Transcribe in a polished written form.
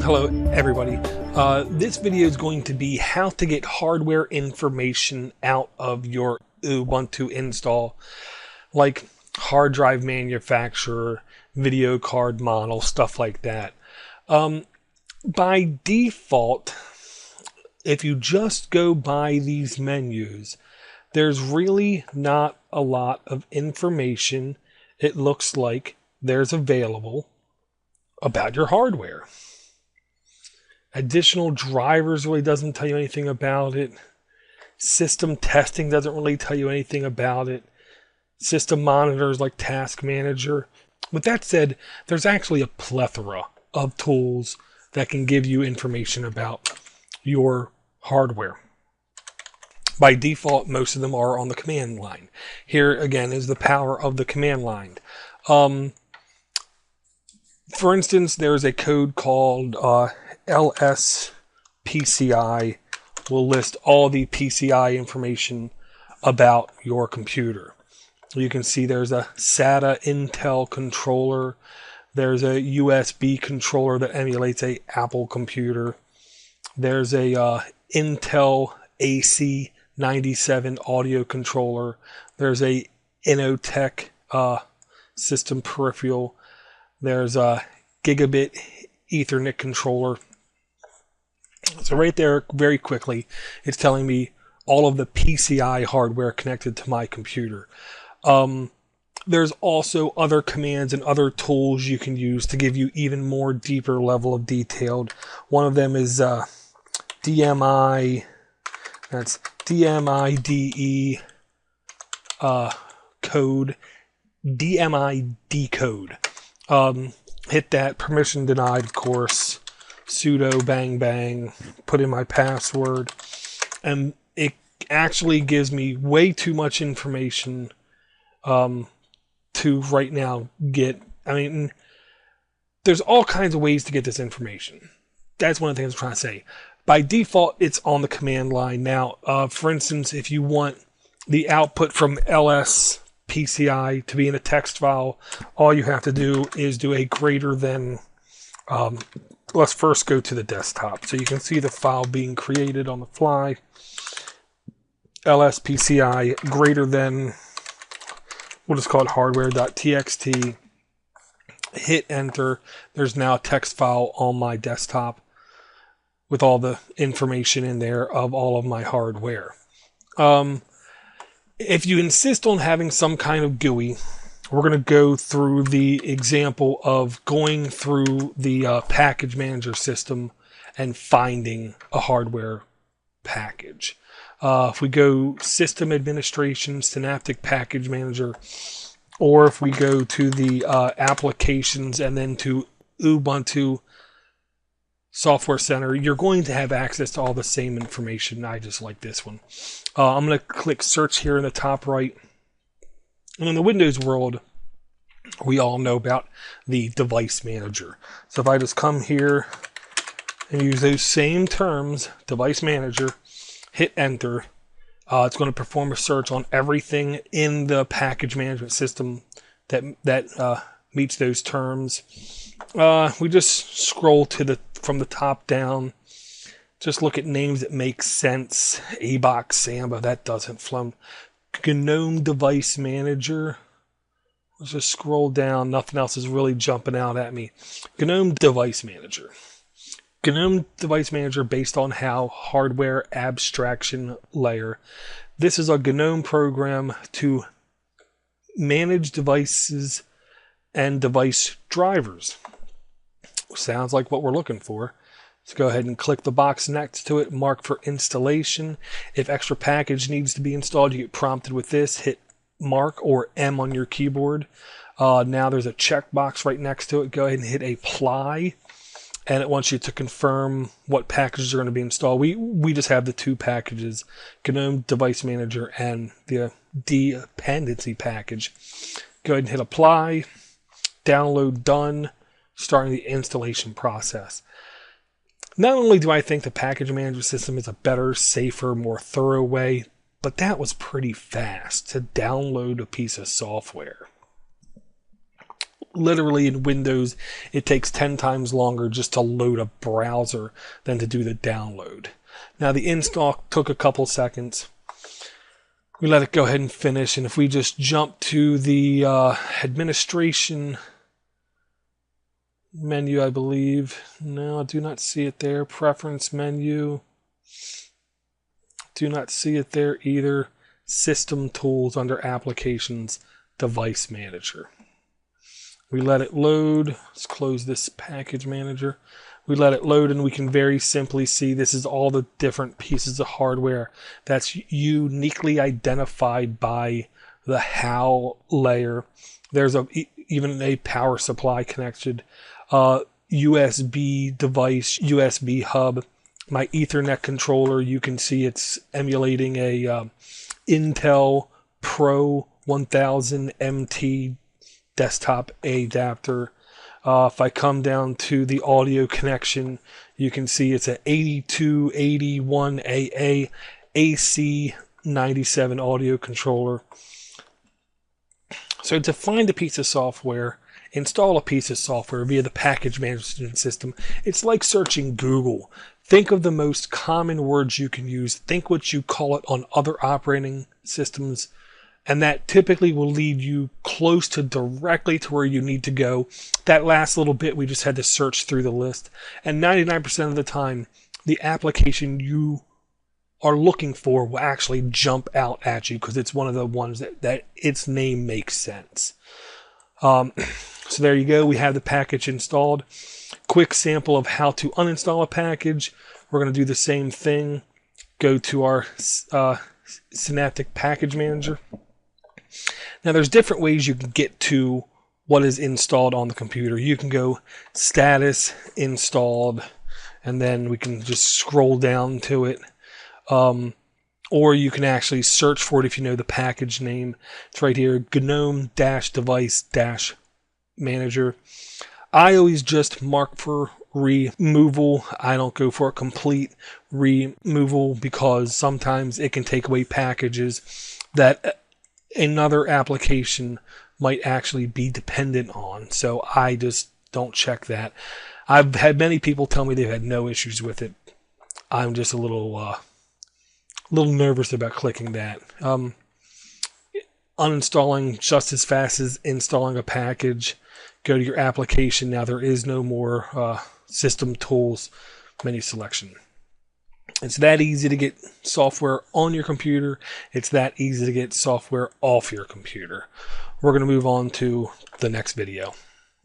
Hello everybody. This video is going to be how to get hardware information out of your Ubuntu install, like hard drive manufacturer, video card model, stuff like that. By default, if you just go by these menus, there's really not a lot of information it looks like there's available about your hardware. Additional drivers really doesn't tell you anything about it. System testing doesn't really tell you anything about it. System monitors like Task Manager. With that said, there's actually a plethora of tools that can give you information about your hardware. By default, most of them are on the command line. Here again is the power of the command line. For instance, there's a code called LSPCI. Will list all the PCI information about your computer. You can see there's a SATA Intel controller. There's a USB controller that emulates a Apple computer. There's a Intel AC97 audio controller. There's a Inotech system peripheral. There's a gigabit Ethernet controller. So right there, very quickly, it's telling me all of the PCI hardware connected to my computer. There's also other commands and other tools you can use to give you even more deeper level of detailed. One of them is DMI. That's DMIDE code. DMI decode. Hit that, permission denied, of course, sudo bang bang, put in my password, and it actually gives me way too much information to right now get. I mean, there's all kinds of ways to get this information. That's one of the things I'm trying to say. By default, it's on the command line. Now, for instance, if you want the output from LSPCI to be in a text file, all you have to do is do a greater than. Let's first go to the desktop so you can see the file being created on the fly. LSPCI greater than, we'll just call it hardware.txt. Hit enter. There's now a text file on my desktop with all the information in there of all of my hardware. If you insist on having some kind of GUI, we're going to go through the example of going through the package manager system and finding a hardware package. If we go system administration, synaptic package manager, or if we go to the applications and then to Ubuntu Software Center, you're going to have access to all the same information. I just like this one. I'm going to click search here in the top right. And in the Windows world, we all know about the device manager. So if I just come here and use those same terms, device manager, hit enter, it's going to perform a search on everything in the package management system that meets those terms. We just scroll to from the top down. Just look at names that make sense. ABOX, Samba, that doesn't flum. GNOME Device Manager. Let's just scroll down. Nothing else is really jumping out at me. GNOME Device Manager. GNOME Device Manager based on HAL, Hardware Abstraction Layer. This is a GNOME program to manage devices and device drivers. Sounds like what we're looking for. Let's go ahead and click the box next to it, mark for installation. If extra package needs to be installed, you get prompted with this. Hit mark or M on your keyboard. Now there's a checkbox right next to it. Go ahead and hit apply. And it wants you to confirm what packages are going to be installed. We just have the two packages, GNOME Device Manager and the dependency package. Go ahead and hit apply. Download done. Starting the installation process. Not only do I think the package management system is a better, safer, more thorough way, but that was pretty fast to download a piece of software. Literally in Windows, it takes 10 times longer just to load a browser than to do the download. Now the install took a couple seconds. We let it go ahead and finish, and if we just jump to the administration menu, I believe. No, I do not see it there. Preference menu. Do not see it there either. System tools under applications, device manager. We let it load. Let's close this package manager. We let it load, and we can very simply see this is all the different pieces of hardware that's uniquely identified by the HAL layer. There's even a power supply connected, USB device, USB hub. My Ethernet controller, you can see it's emulating a Intel Pro 1000 MT desktop adapter. If I come down to the audio connection, you can see it's an 8281 AA AC97 audio controller. So to find a piece of software, install a piece of software via the package management system, it's like searching Google. Think of the most common words you can use. Think what you call it on other operating systems. And that typically will lead you close to directly to where you need to go. That last little bit, we just had to search through the list. And 99% of the time, the application you are looking for will actually jump out at you because it's one of the ones that its name makes sense. So there you go. We have the package installed. Quick sample of how to uninstall a package. We're going to do the same thing. Go to our Synaptic Package Manager. Now there's different ways you can get to what is installed on the computer. You can go status installed, and then we can just scroll down to it. Or you can actually search for it if you know the package name. It's right here, GNOME-device-manager. I always just mark for removal. I don't go for a complete removal because sometimes it can take away packages that another application might actually be dependent on. So I just don't check that. I've had many people tell me they've had no issues with it. I'm just a little nervous about clicking that. Uninstalling just as fast as installing a package. Go to your application. Now there is no more system tools menu selection. It's that easy to get software on your computer. It's that easy to get software off your computer. We're going to move on to the next video.